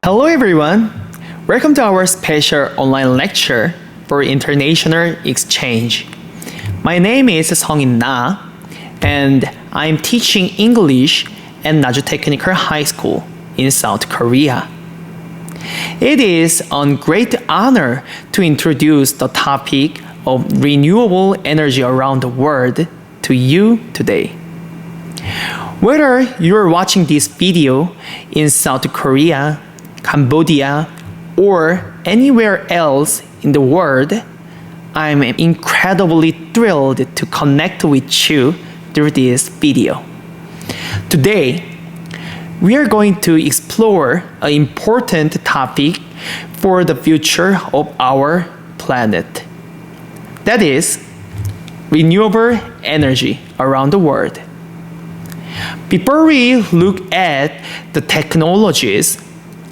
Hello everyone! Welcome to our special online lecture for international exchange. My name is Sungin Na, and I'm teaching English at Naju Technical High School in South Korea. It is a great honor to introduce the topic of renewable energy around the world to you today. Whether you're watching this video in South Korea, Cambodia, or anywhere else in the world, I'm incredibly thrilled to connect with you through this video. Today, we are going to explore an important topic for the future of our planet. That is, renewable energy around the world. Before we look at the technologies,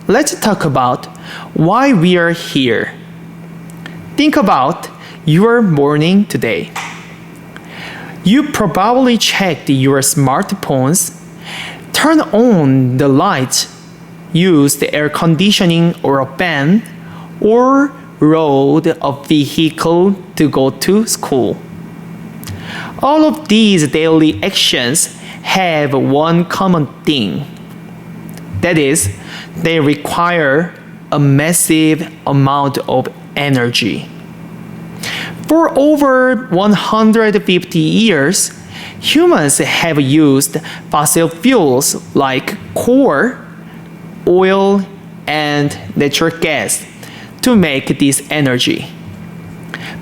let's talk about why we are here. Think about your morning today. You probably checked your smartphones, turned on the lights, used the air conditioning or a fan, or rode a vehicle to go to school. All of these daily actions have one common thing. That is, they require a massive amount of energy. For over 150 years, humans have used fossil fuels like coal, oil, and natural gas to make this energy.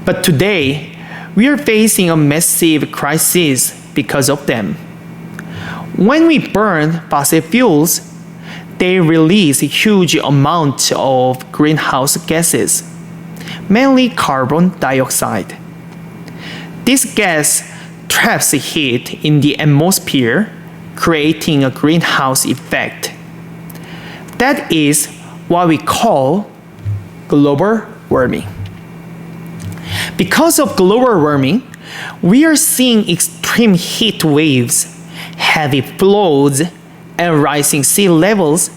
But today, we are facing a massive crisis because of them. When we burn fossil fuels, they release huge amounts of greenhouse gases, mainly carbon dioxide. This gas traps heat in the atmosphere, creating a greenhouse effect. That is what we call global warming. Because of global warming, we are seeing extreme heat waves, heavy floods, and rising sea levels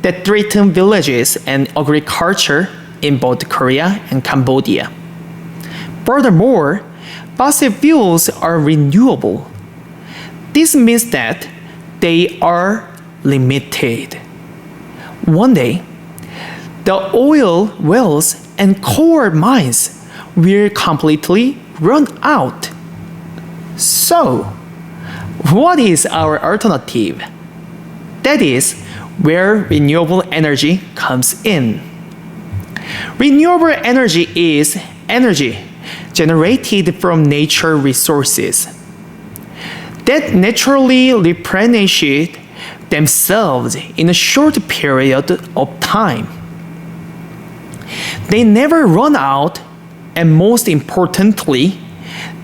that threaten villages and agriculture in both Korea and Cambodia. Furthermore, fossil fuels are renewable. This means that they are limited. One day, the oil wells and coal mines will completely run out. So, what is our alternative? That is where renewable energy comes in. Renewable energy is energy generated from nature resources that naturally replenish themselves in a short period of time. They never run out, and most importantly,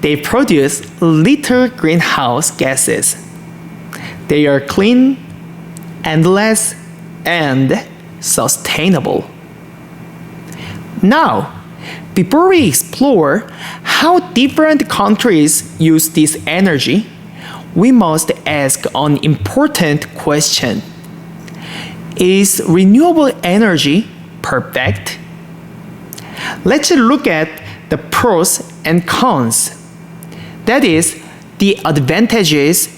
they produce little greenhouse gases. They are clean, endless, and sustainable. Now, before we explore how different countries use this energy, we must ask an important question. Is renewable energy perfect? Let's look at the pros and cons. That is, the advantages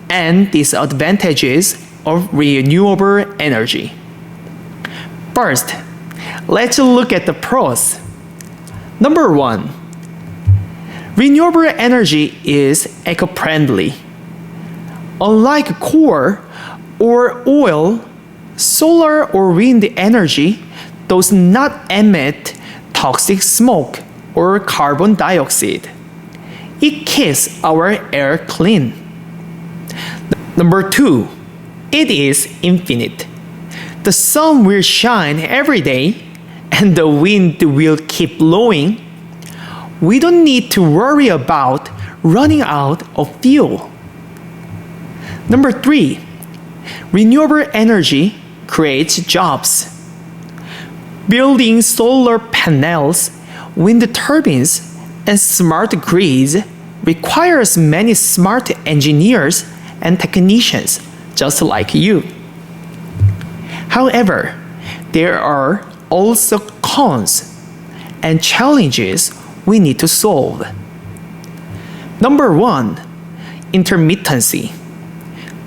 and disadvantages of renewable energy. First, let's look at the pros. Number 1, renewable energy is eco-friendly. Unlike coal or oil, solar or wind energy does not emit toxic smoke or carbon dioxide. It keeps our air clean. Number 2, it is infinite. The sun will shine every day and the wind will keep blowing. We don't need to worry about running out of fuel. Number 3, renewable energy creates jobs. Building solar panels, wind turbines, and smart grids requires many smart engineers and technicians just like you. However, there are also cons and challenges we need to solve. Number 1, intermittency.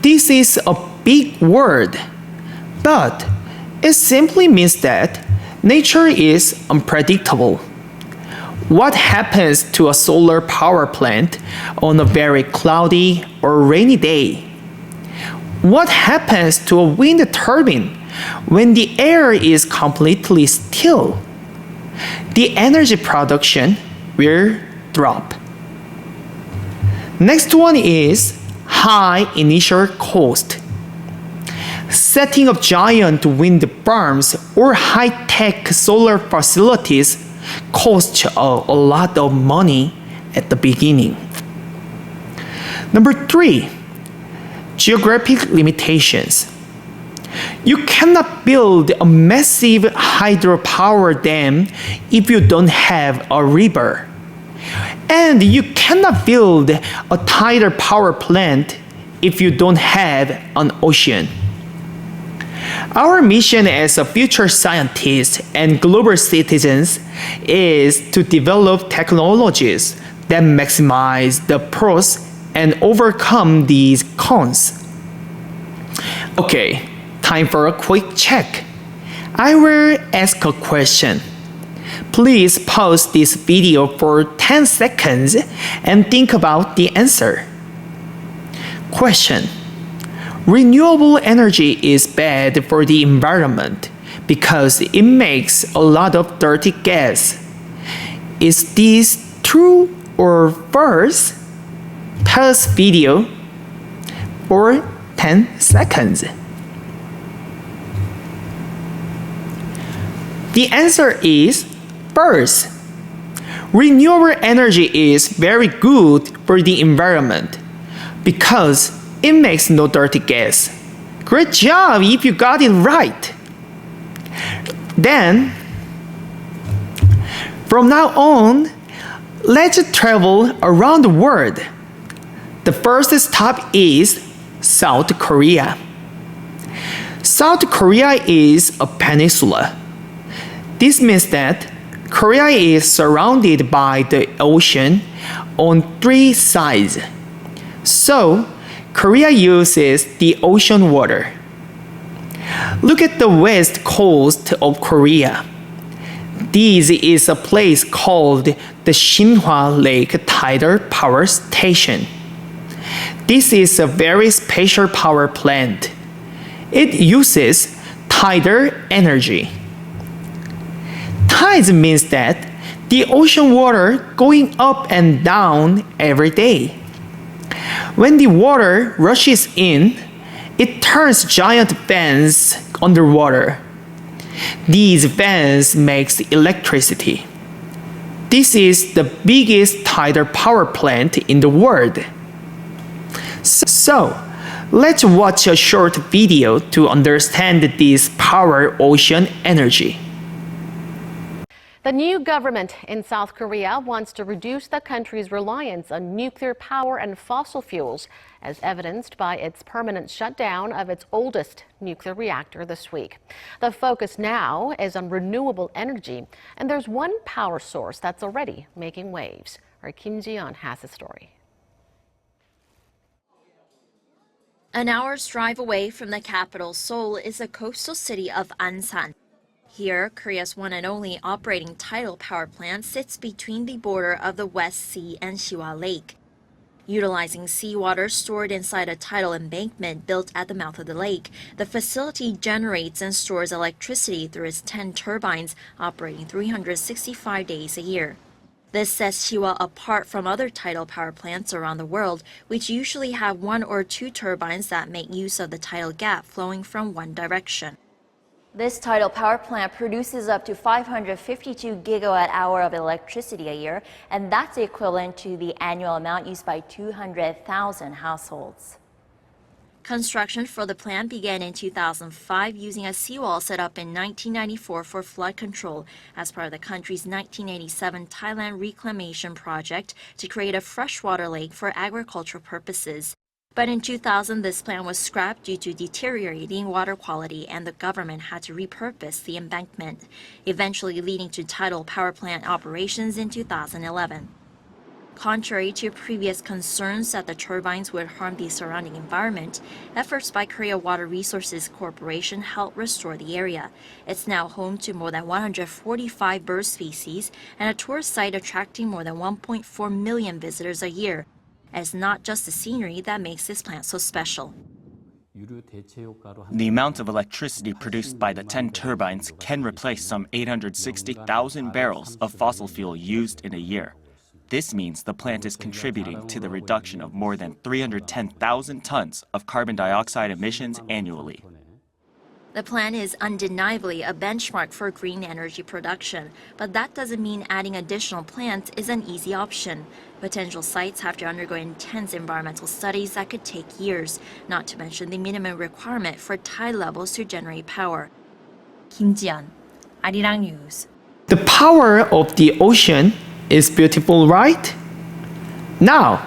This is a big word, but it simply means that nature is unpredictable. What happens to a solar power plant on a very cloudy or rainy day? What happens to a wind turbine when the air is completely still? The energy production will drop. Next one is high initial cost. Setting up giant wind farms or high-tech solar facilities costs a lot of money at the beginning. Number 3, geographic limitations. You cannot build a massive hydropower dam if you don't have a river. And you cannot build a tidal power plant if you don't have an ocean. Our mission as a future scientists and global citizens is to develop technologies that maximize the pros and overcome these cons. Okay, time for a quick check. I will ask a question. Please pause this video for 10 seconds and think about the answer. Question: renewable energy is bad for the environment because it makes a lot of dirty gas. Is this true or false? Pause video for 10 seconds. The answer is false. Renewable energy is very good for the environment because it makes no dirty gas. Great job if you got it right. Then, from now on, let's travel around the world. The first stop is South Korea. South Korea is a peninsula. This means that Korea is surrounded by the ocean on 3 sides. So, Korea uses the ocean water. Look at the west coast of Korea. This is a place called the Shinhwa Lake Tidal Power Station. This is a very special power plant. It uses tidal energy. Tides means that the ocean water going up and down every day. When the water rushes in, it turns giant fans underwater. These fans makes electricity. This is the biggest tidal power plant in the world. So, let's watch a short video to understand this power ocean energy. The new government in South Korea wants to reduce the country's reliance on nuclear power and fossil fuels, as evidenced by its permanent shutdown of its oldest nuclear reactor this week. The focus now is on renewable energy, and there's one power source that's already making waves. Our Kim Ji-yeon has the story. An hour's drive away from the capital, Seoul, is the coastal city of Ansan. Here, Korea's one and only operating tidal power plant sits between the border of the West Sea and Siwa Lake. Utilizing seawater stored inside a tidal embankment built at the mouth of the lake, the facility generates and stores electricity through its 10 turbines, operating 365 days a year. This sets Siwa apart from other tidal power plants around the world, which usually have 1 or 2 turbines that make use of the tidal gap flowing from one direction. This tidal power plant produces up to 552 gigawatt-hour of electricity a year, and that's equivalent to the annual amount used by 200,000 households. Construction for the plant began in 2005 using a seawall set up in 1994 for flood control as part of the country's 1987 Thailand Reclamation Project to create a freshwater lake for agricultural purposes. But in 2000, this plan was scrapped due to deteriorating water quality, and the government had to repurpose the embankment, eventually leading to tidal power plant operations in 2011. Contrary to previous concerns that the turbines would harm the surrounding environment, efforts by Korea Water Resources Corporation helped restore the area. It's now home to more than 145 bird species and a tourist site attracting more than 1.4 million visitors a year. And it's not just the scenery that makes this plant so special. The amount of electricity produced by the 10 turbines can replace some 860,000 barrels of fossil fuel used in a year. This means the plant is contributing to the reduction of more than 310,000 tons of carbon dioxide emissions annually. The plant is undeniably a benchmark for green energy production, but that doesn't mean adding additional plants is an easy option. Potential sites have to undergo intense environmental studies that could take years, not to mention the minimum requirement for tide levels to generate power. Kim Ji-yeon, Arirang News. The power of the ocean is beautiful, right? Now,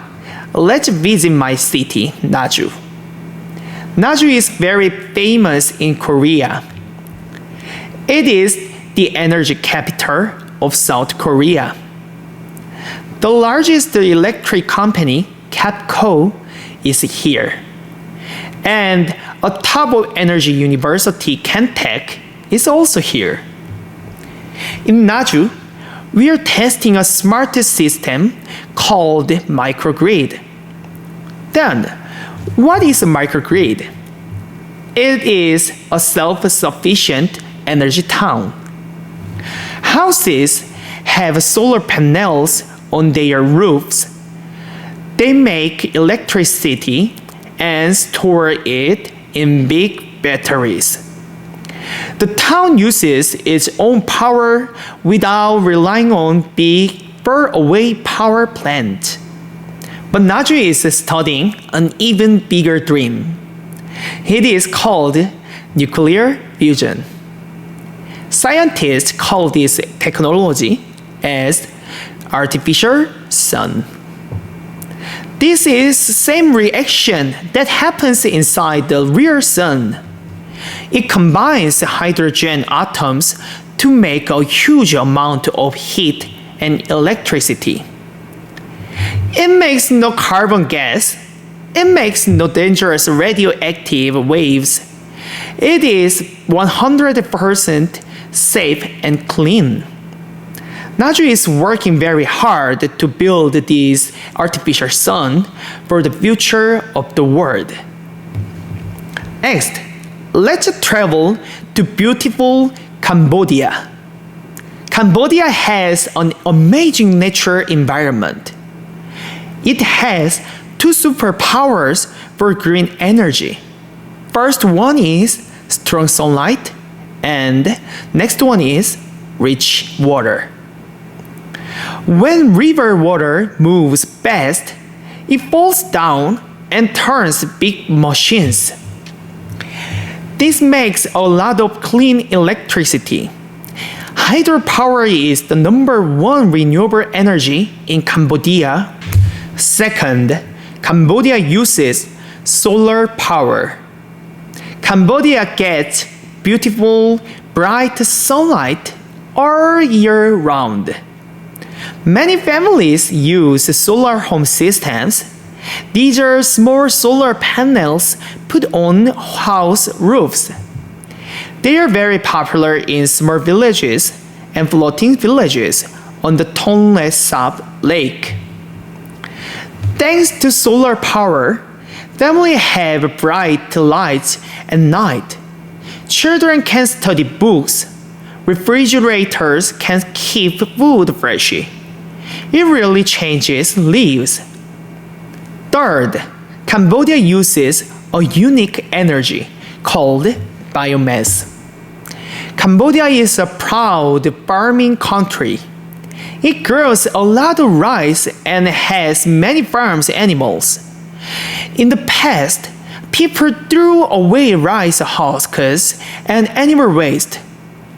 let's visit my city, Naju. Naju is very famous in Korea. It is the energy capital of South Korea. The largest electric company, KEPCO, is here. And a top of energy university, Kentech, is also here. In Naju, we are testing a smart system called microgrid. Then, what is a microgrid? It is a self-sufficient energy town. Houses have solar panels on their roofs. They make electricity and store it in big batteries. The town uses its own power without relying on big, far-away power plant. But Naju is studying an even bigger dream. It is called nuclear fusion. Scientists call this technology as artificial sun. This is the same reaction that happens inside the real sun. It combines hydrogen atoms to make a huge amount of heat and electricity. It makes no carbon gas. It makes no dangerous radioactive waves. It is 100% safe and clean. Naju is working very hard to build this artificial sun for the future of the world. Next, let's travel to beautiful Cambodia. Cambodia has an amazing natural environment. It has two superpowers for green energy. First one is strong sunlight, and next one is rich water. When river water moves fast, it falls down and turns big machines. This makes a lot of clean electricity. Hydropower is the #1 renewable energy in Cambodia. Second, Cambodia uses solar power. Cambodia gets beautiful, bright sunlight all year round. Many families use solar home systems. These are small solar panels put on house roofs. They are very popular in small villages and floating villages on the Tonle Sap Lake. Thanks to solar power, families have bright lights at night. Children can study books. Refrigerators can keep food fresh. It really changes lives. Third, Cambodia uses a unique energy called biomass. Cambodia is a proud farming country. It grows a lot of rice and has many farm animals. In the past, people threw away rice husks and animal waste.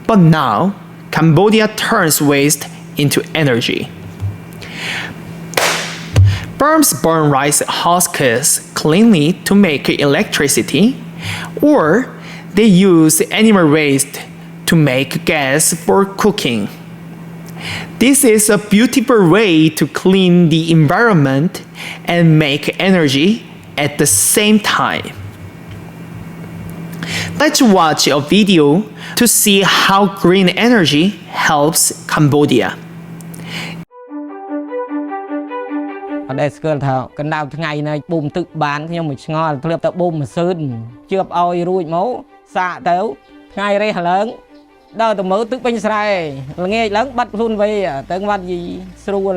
But now, Cambodia turns waste into energy. Farms burn rice husks cleanly to make electricity, or they use animal waste to make gas for cooking. This is a beautiful way to clean the environment and make energy at the same time. Let's watch a video to see how green energy helps Cambodia. អត់ដែលស្គាល់ថាកណ្ដៅថ្ងៃនៅបូមទឹកបានខ្ញុំមិនឆ្ងល់ធ្លាប់តែបូមម៉ាស៊ីនជឿបឲ្យរួចមកសាកទៅថ្ងៃរេះឡើងដើរទៅមើលទឹកពេញស្រែល្ងាចឡើងបាត់ខ្លួនវិញទៅបាត់យីស្រួល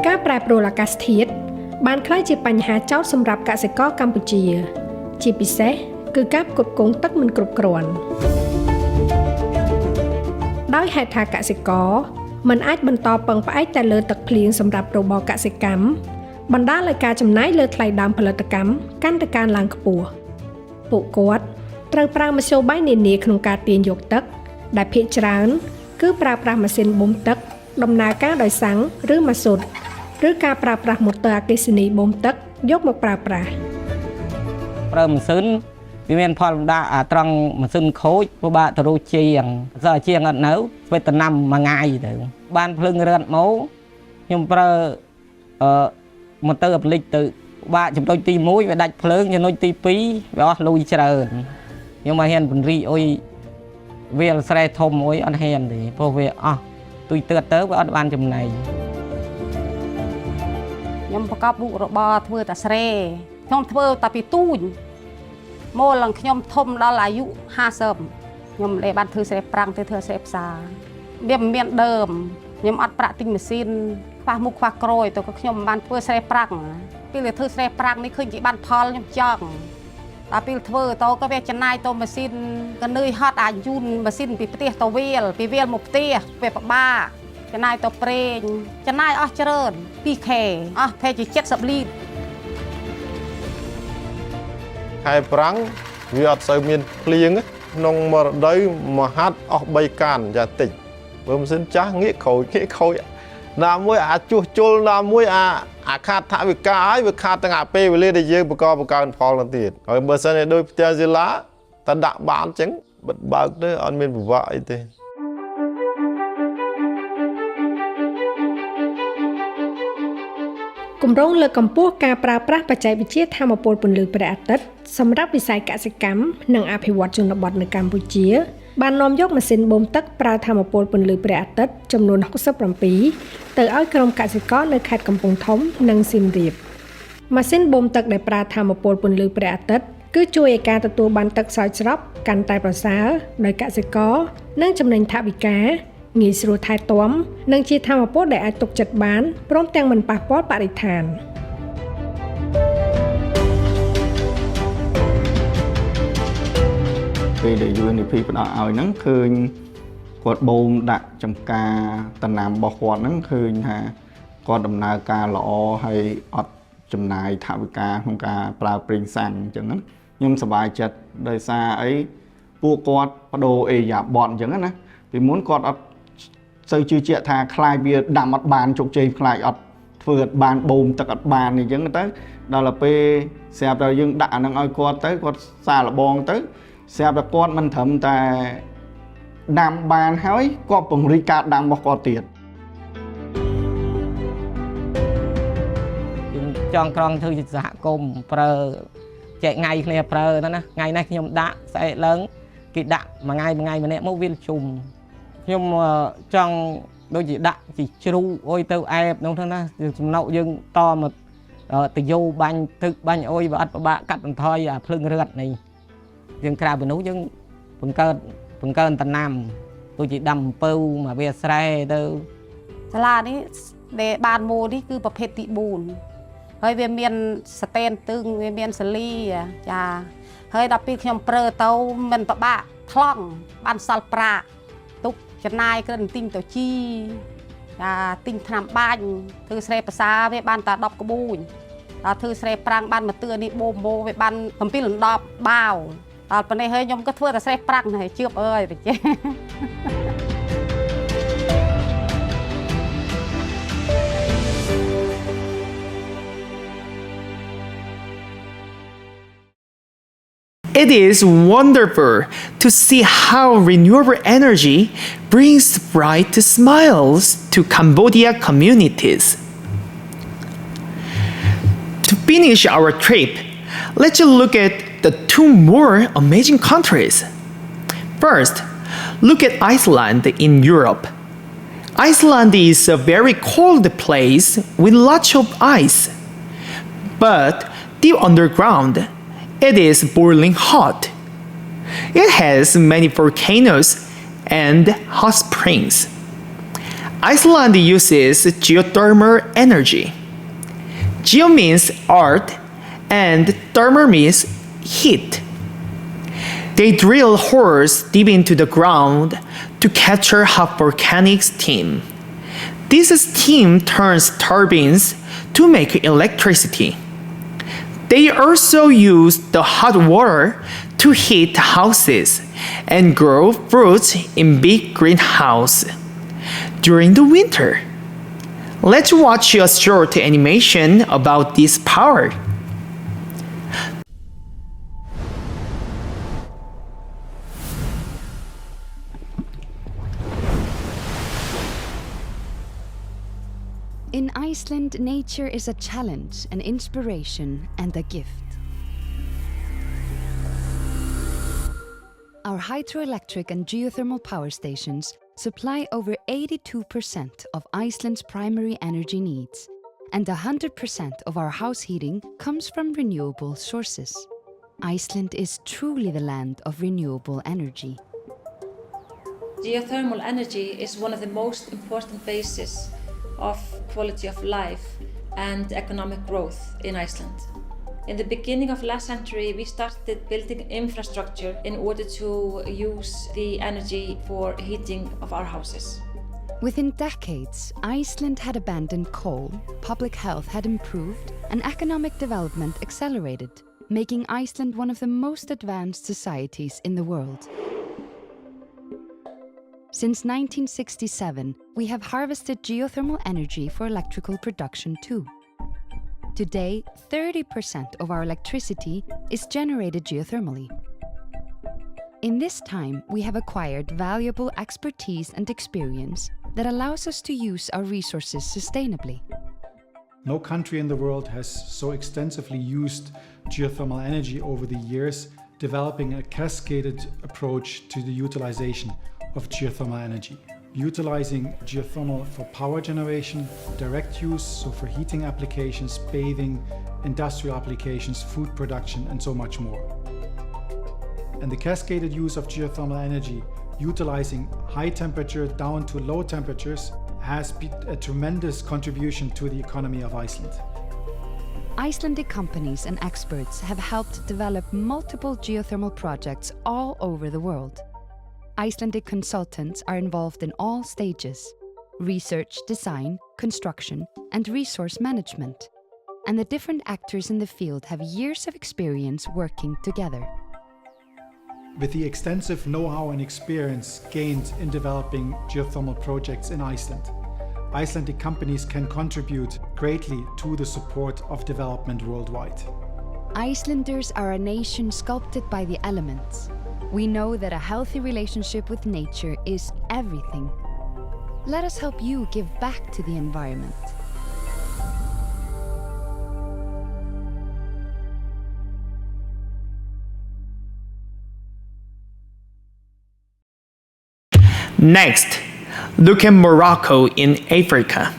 ការប្រែប្រួលអាកាសធាតុបានក្លាយជាបញ្ហាចោទសម្រាប់កសិករកម្ពុជាជាពិសេសគឺការផ្គត់ផ្គង់ទឹកមិនគ្រប់គ្រាន់ដោយហេតុថាកសិករមិនអាចបន្តពឹងផ្អែកតែលើទឹកភ្លៀងសម្រាប់របរកសិកម្មបណ្ដាលឲ្យការចំណាយលើថ្លៃដើមផលិតកម្មកាន់តែកើនឡើងខ្ពស់ពួកគាត់ត្រូវប្រើមធ្យោបាយនានាក្នុងការទាញយកទឹកដែលភាគច្រើនគឺប្រើប្រាស់ម៉ាស៊ីនបូមទឹកដំណើរការដោយសាំងឬម៉ាស៊ូតឬការប្រើប្រាស់ម៉ូទ័រអគ្គិសនីបូមទឹកយកមកប្រើប្រាស់ប្រើម៉ាស៊ីនវាមានផលម្ដាត្រង់ម៉ាស៊ីនខូចពិបាកទៅរកជាងសើជាងអត់នៅស្វេតណាំមួយថ្ងៃទៅបានភ្លើងរឹតមកខ្ញុំប្រើម៉ូទ័រអាប់លិចទៅបាក់ចំណុចទី1វាដាច់ភ្លើងចំណុចទី2វាអស់លុយច្រើនខ្ញុំមកហ៊ានពង្រីកអុយវាលស្រែធំអុយអត់ហ៊ានទេព្រោះវាអស់ទុយទៅវាអត់បានចំណេញ ខ្ញុំប្រកបមុខរបរធ្វើតែស្រែខ្ញុំធ្វើតែពីទូចមកឡើងខ្ញុំធំដល់អាយុ50ខ្ញុំលែបានធ្វើស្រែប្រាំងទៅធ្វើស្រែផ្សារវាមិនមានដើមខ្ញុំអត់ប្រាក់ទិញម៉ាស៊ីនខ្វះមុខខ្វះក្រោយទៅក៏ខ្ញុំមិនបានធ្វើស្រែប្រាំងពេលធ្វើស្រែប្រាំងនេះឃើញគេបានផលខ្ញុំចង់ដល់ពេលធ្វើទៅក៏វាចំណាយទៅម៉ាស៊ីនកនើយហត់អាចយូនម៉ាស៊ីនពីផ្ទះទៅវាលពីវាលមកផ្ទះវាពិបាក ចំណាយទៅប្រេងចំណាយអស់ច្រើន 2K អស់ប្រហែលជា70លីត្រ ខែប្រាំងវាអត់សូវមានភ្លៀងក្នុងមរដូវមហាត់អស់3កានយ៉ាតិចបើម៉ាស៊ីនចាស់ងាកខូចណាមួយអាចជួសជុលណាមួយអាខាតថវិកាហើយវាខាតទាំងអាពេលវេលាដែលយើងបង្កើនផលទៅទៀតហើយបើសិនជាដូចផ្ទះសិលាតែដាក់បានអញ្ចឹងបិទបើកទៅអត់មានពិបាកអីទេ គម្រោងលើកកម្ពស់ការប្រើប្រាស់បច្ចេកវិទ្យាថាមពលពន្លឺព្រះអាទិត្យសម្រាប់វិស័យកសិកម្មនិងអភិវឌ្ឍជនបទនៅកម្ពុជាបាននាំយកម៉ាស៊ីនបូមទឹកប្រើថាមពលពន្លឺព្រះអាទិត្យចំនួន67ទៅឲ្យក្រុមកសិករនៅខេត្តកំពង់ធំនិងសៀមរាបម៉ាស៊ីនបូមទឹកដែលប្រើថាមពលពន្លឺព្រះអាទិត្យគឺជួយឲ្យការទទួលបានទឹកស្រោចស្រពកាន់តែប្រសើរដោយកសិករនិងចំណេញថវិកា ងាយស្រួលថែទាំនិងជាថាមពលដែលអាចទុកចិត្តបានព្រមទាំងមិនប៉ះពាល់បរិស្ថានពេលដែល UNDP ផ្ដល់ឲ្យហ្នឹងឃើញគាត់បូមដាក់ចំការតំណាំរបស់គាត់ហ្នឹងឃើញថាគាត់ដំណើរការល្អហើយអត់ចំណាយថវិកាក្នុងការប្រើប្រេងសាំងអញ្ចឹងខ្ញុំសប្បាយចិត្តដោយសារអីពួកគាត់បដូរអេយ៉ាបតអញ្ចឹងណាពីមុនគាត់អត់សូវជឿជាក់ថាខ្លាយវាដាំអត់បានជោគជ័យខ្លាយអត់ធ្វើអត់បានបូមទឹកអត់បានអញ្ចឹងទៅដល់ទៅពេលស្រាប់តែយើងដាក់អានឹងឲ្យគាត់ទៅគាត់សារលបងទៅស្រាប់តែគាត់មិនត្រឹមតែដាំបានហើយគាត់ពង្រីកការដាំរបស់គាត់ទៀត ចង់ក្រងធ្វើជាសហគមន៍ប្រើចែកថ្ងៃគ្នាប្រើណាថ្ងៃនេះខ្ញុំដាក់ស្អែកឡើងគេដាក់មួយថ្ងៃម្នាក់មកវាជុំខ្ញុំចង់ដូចជាដាក់ជាជ្រូកអុយទៅអែបនោះទៅណាចំណោយើងតមកទៅយោបាញ់ទឹកបាញ់អុយវាអត់ពិបាកកាត់បន្ថយអាភ្លើងរឹតនេះយើងក្រៅពីនោះយើងបង្កើនតំណាំដូចជាដាំអំពៅមកវាស្រែទៅសាលានេះដែលបានម៉ូនេះគឺប្រភេទទី4 ហើយវាមានស្តែនទឹងវាមានសលីចាហើយដល់ពេលខ្ញុំប្រើទៅមិនពិបាកថ្លង់បានសល់ប្រាក់ទុកចំណាយគ្រាន់ទិញទៅជីចាទិញថ្នាំបាញ់ធ្វើស្រែភាសាវាបានតែ10ក្បួន ដល់ធ្វើស្រែប្រាំងបានមកទឿនេះបូម៉ូវាបាន7លំដប់បាវដល់ប៉ុណ្ណេះហើយខ្ញុំក៏ធ្វើតែស្រែប្រាំងហើយជឿបអើយបច្ចេ It is wonderful to see how renewable energy brings bright smiles to Cambodia communities. To finish our trip, let's look at the two more amazing countries. First, look at Iceland in Europe. Iceland is a very cold place with lots of ice. But deep underground, it is boiling hot. It has many volcanoes and hot springs. Iceland uses geothermal energy. Geo means earth and thermal means heat. They drill holes deep into the ground to capture hot volcanic steam. This steam turns turbines to make electricity. They also use the hot water to heat houses and grow fruits in big greenhouses during the winter. Let's watch a short animation about this power. In Iceland, nature is a challenge, an inspiration, and a gift. Our hydroelectric and geothermal power stations supply over 82% of Iceland's primary energy needs, and 100% of our house heating comes from renewable sources. Iceland is truly the land of renewable energy. Geothermal energy is one of the most important bases of quality of life and economic growth in Iceland. In the beginning of last century, we started building infrastructure in order to use the energy for heating of our houses. Within decades, Iceland had abandoned coal, public health had improved, and economic development accelerated, making Iceland one of the most advanced societies in the world. Since 1967, we have harvested geothermal energy for electrical production too. Today, 30% of our electricity is generated geothermally. In this time, we have acquired valuable expertise and experience that allows us to use our resources sustainably. No country in the world has so extensively used geothermal energy over the years, developing a cascaded approach to the utilization of geothermal energy. Utilizing geothermal for power generation, direct use, so for heating applications, bathing, industrial applications, food production, and so much more. And the cascaded use of geothermal energy, utilizing high temperature down to low temperatures, has been a tremendous contribution to the economy of Iceland. Icelandic companies and experts have helped develop multiple geothermal projects all over the world. Icelandic consultants are involved in all stages: research, design, construction, and resource management. And the different actors in the field have years of experience working together. With the extensive know-how and experience gained in developing geothermal projects in Iceland, Icelandic companies can contribute greatly to the support of development worldwide. Icelanders are a nation sculpted by the elements. We know that a healthy relationship with nature is everything. Let us help you give back to the environment. Next, look at Morocco in Africa.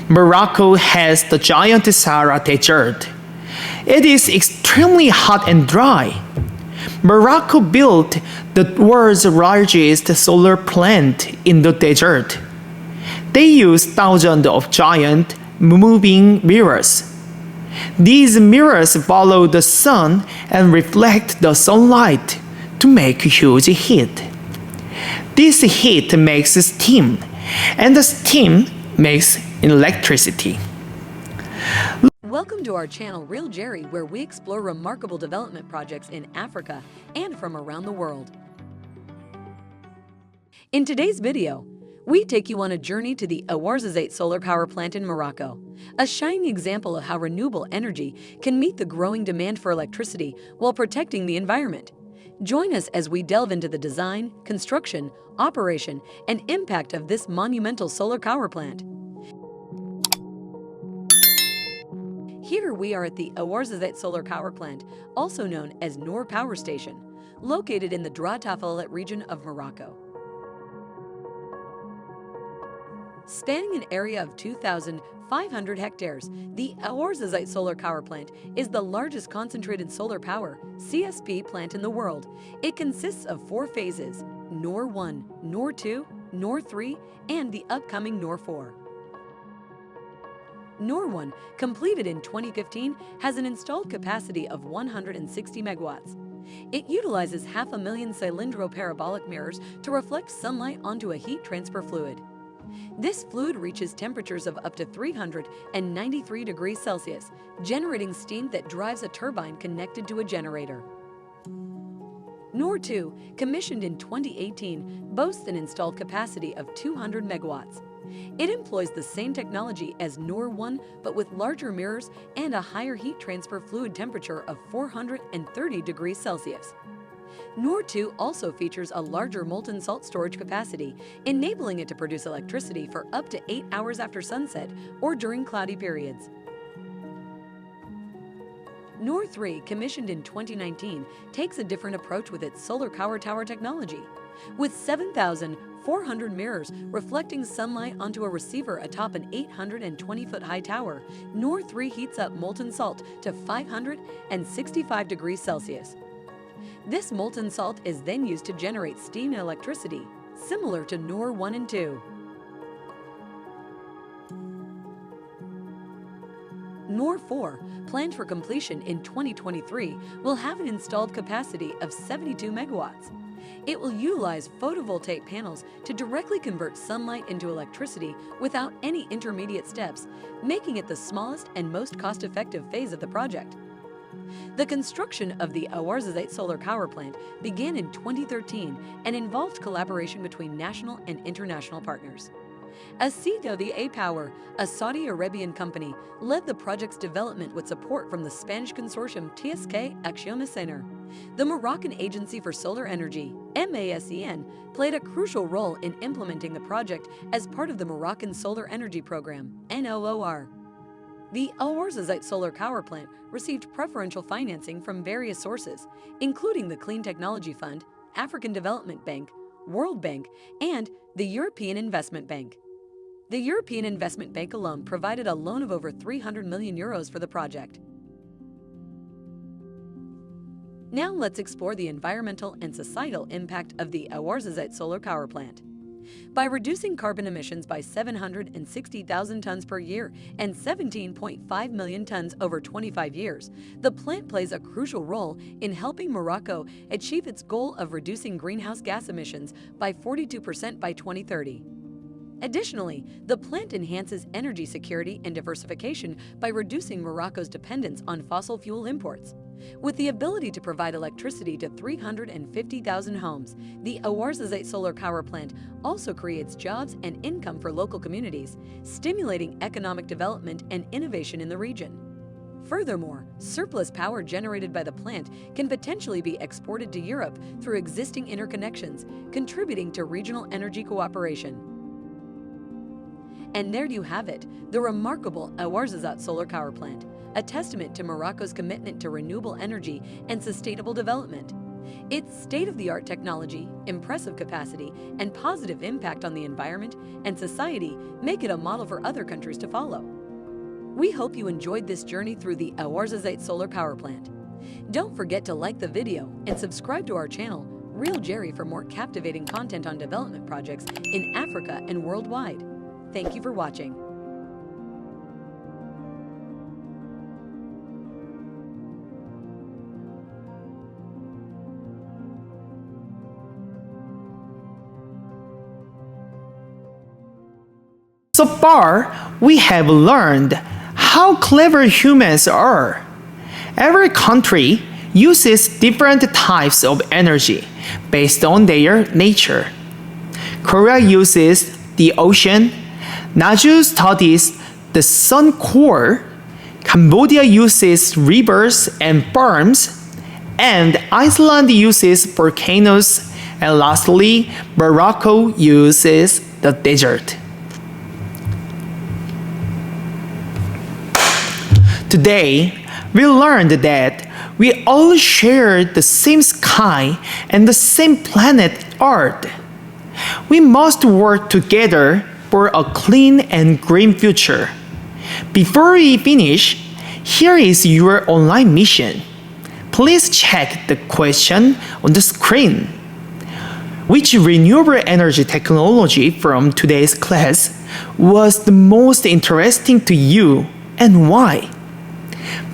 Morocco has the giant Sahara Desert. It is extremely hot and dry. Morocco built the world's largest solar plant in the desert. They use thousands of giant moving mirrors. These mirrors follow the sun and reflect the sunlight to make huge heat. This heat makes steam, and the steam makes electricity. Welcome to our channel Real Jerry, where we explore remarkable development projects in Africa and from around the world. In today's video, we take you on a journey to the Ouarzazate solar power plant in Morocco, a shining example of how renewable energy can meet the growing demand for electricity while protecting the environment. Join us as we delve into the design, construction, operation, and impact of this monumental solar power plant. Here we are at the Ouarzazate solar power plant, also known as Noor Power Station, located in the Dra Tafalat region of Morocco. Spanning an area of 2,500 hectares, the Ouarzazate solar power plant is the largest concentrated solar power CSP plant in the world. It consists of 4 phases: Noor 1, Noor 2, Noor 3, and the upcoming Noor 4. Noor 1, completed in 2015, has an installed capacity of 160 megawatts. It utilizes 500,000 cylindro-parabolic mirrors to reflect sunlight onto a heat transfer fluid. This fluid reaches temperatures of up to 393 degrees Celsius, generating steam that drives a turbine connected to a generator. Noor 2, commissioned in 2018, boasts an installed capacity of 200 megawatts. It employs the same technology as Noor 1, but with larger mirrors and a higher heat transfer fluid temperature of 430 degrees Celsius. Noor 2 also features a larger molten salt storage capacity, enabling it to produce electricity for up to 8 hours after sunset or during cloudy periods. Noor 3, commissioned in 2019, takes a different approach with its solar power tower technology. With 7,400 mirrors reflecting sunlight onto a receiver atop an 820-foot high tower, Noor 3 heats up molten salt to 565 degrees Celsius. This molten salt is then used to generate steam and electricity, similar to Noor 1 and 2. Noor 4, planned for completion in 2023, will have an installed capacity of 72 megawatts. It will utilize photovoltaic panels to directly convert sunlight into electricity without any intermediate steps, making it the smallest and most cost-effective phase of the project. The construction of the Ouarzazate solar power plant began in 2013 and involved collaboration between national and international partners. CWA Power, a Saudi Arabian company, led the project's development with support from the Spanish consortium TSK Acción Center. The Moroccan Agency for Solar Energy, MASEN, played a crucial role in implementing the project as part of the Moroccan Solar Energy Program, NOOR. The Ouarzazate solar power plant received preferential financing from various sources, including the Clean Technology Fund, African Development Bank, World Bank, and the European Investment Bank. The European Investment Bank alone provided a loan of over 300 million euros for the project. Now let's explore the environmental and societal impact of the Ouarzazate solar power plant. By reducing carbon emissions by 760,000 tons per year and 17.5 million tons over 25 years, the plant plays a crucial role in helping Morocco achieve its goal of reducing greenhouse gas emissions by 42% by 2030. Additionally, the plant enhances energy security and diversification by reducing Morocco's dependence on fossil fuel imports. With the ability to provide electricity to 350,000 homes, the Ouarzazate solar power plant also creates jobs and income for local communities, stimulating economic development and innovation in the region. Furthermore, surplus power generated by the plant can potentially be exported to Europe through existing interconnections, contributing to regional energy cooperation. And there you have it, the remarkable Ouarzazate solar power plant, a testament to Morocco's commitment to renewable energy and sustainable development. Its state-of-the-art technology, impressive capacity, and positive impact on the environment and society make it a model for other countries to follow. We hope you enjoyed this journey through the Ouarzazate solar power plant. Don't forget to like the video and subscribe to our channel, Real Jerry, for more captivating content on development projects in Africa and worldwide. Thank you for watching. So far, we have learned how clever humans are. Every country uses different types of energy based on their nature. Korea uses the ocean, Naju studies the sun core, Cambodia uses rivers and farms, and Iceland uses volcanoes, and lastly, Morocco uses the desert. Today, we learned that we all share the same sky and the same planet Earth. We must work together for a clean and green future. Before we finish, here is your online mission. Please check the question on the screen. Which renewable energy technology from today's class was the most interesting to you and why?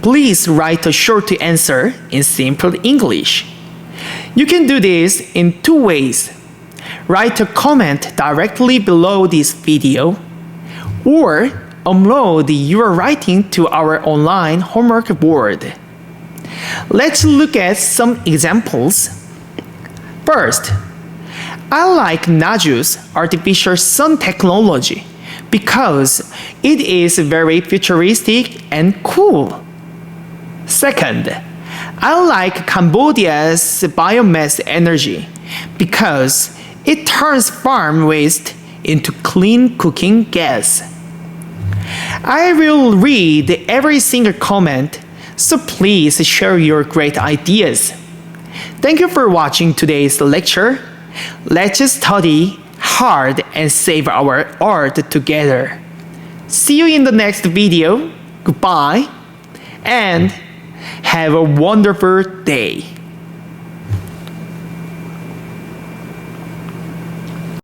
Please write a short answer in simple English. You can do this in two ways. Write a comment directly below this video or upload your writing to our online homework board. Let's look at some examples. First, I like Naju's artificial sun technology because it is very futuristic and cool. Second, I like Cambodia's biomass energy because it turns farm waste into clean cooking gas. I will read every single comment, so please share your great ideas. Thank you for watching today's lecture. Let's study hard and save our Earth together. See you in the next video. Goodbye and have a wonderful day.